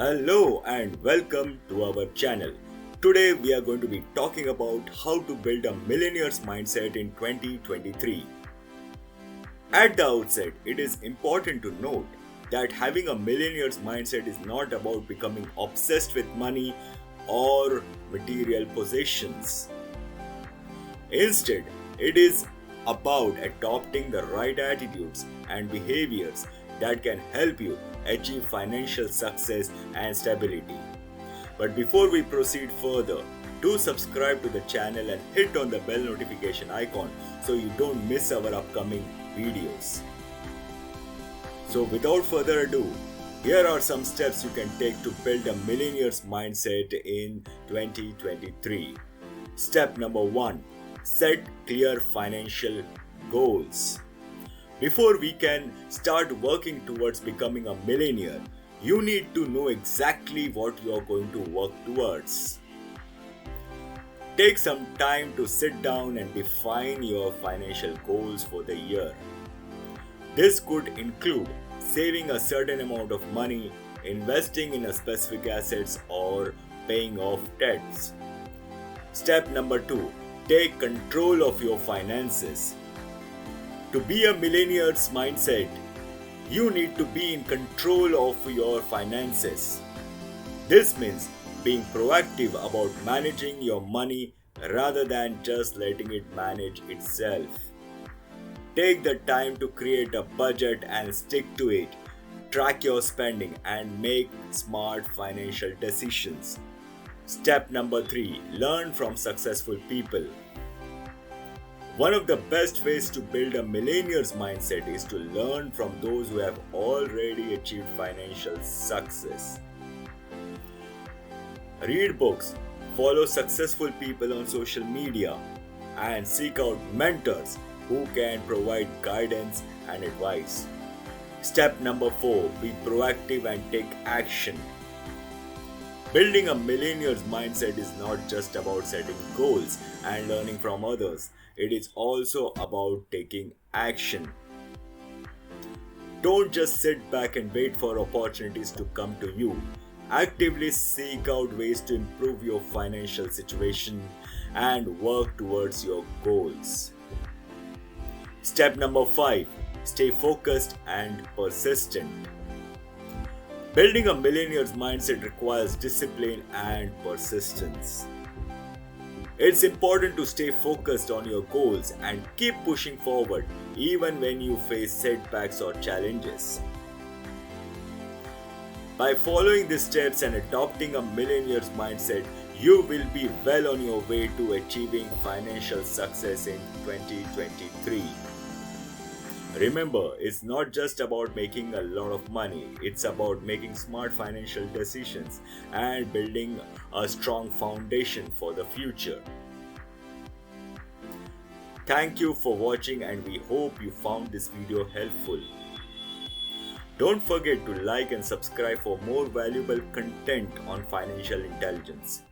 Hello and welcome to our channel. Today we are going to be talking about how to build a millionaire's mindset in 2023. At the outset, it is important to note that having a millionaire's mindset is not about becoming obsessed with money or material possessions. Instead, it is about adopting the right attitudes and behaviors that can help you achieve financial success and stability. But before we proceed further, do subscribe to the channel and hit on the bell notification icon so you don't miss our upcoming videos. So without further ado, here are some steps you can take to build a millionaire's mindset in 2023. Step number 1. Set clear financial goals. Before we can start working towards becoming a millionaire, you need to know exactly what you are going to work towards. Take some time to sit down and define your financial goals for the year. This could include saving a certain amount of money, investing in a specific assets, or paying off debts. Step number 2. Take control of your finances. To be a millionaire's mindset, you need to be in control of your finances. This means being proactive about managing your money rather than just letting it manage itself. Take the time to create a budget and stick to it. Track your spending and make smart financial decisions. Step number 3. Learn from successful people. One of the best ways to build a millionaire's mindset is to learn from those who have already achieved financial success. Read books, follow successful people on social media, and seek out mentors who can provide guidance and advice. Step number 4. Be proactive and take action. Building a millionaire's mindset is not just about setting goals and learning from others. It is also about taking action. Don't just sit back and wait for opportunities to come to you. Actively seek out ways to improve your financial situation and work towards your goals. Step number 5. Stay focused and persistent. Building a millionaire's mindset requires discipline and persistence. It's important to stay focused on your goals and keep pushing forward even when you face setbacks or challenges. By following these steps and adopting a millionaire's mindset, you will be well on your way to achieving financial success in 2023. Remember, it's not just about making a lot of money, it's about making smart financial decisions and building a strong foundation for the future. Thank you for watching and we hope you found this video helpful. Don't forget to like and subscribe for more valuable content on financial intelligence.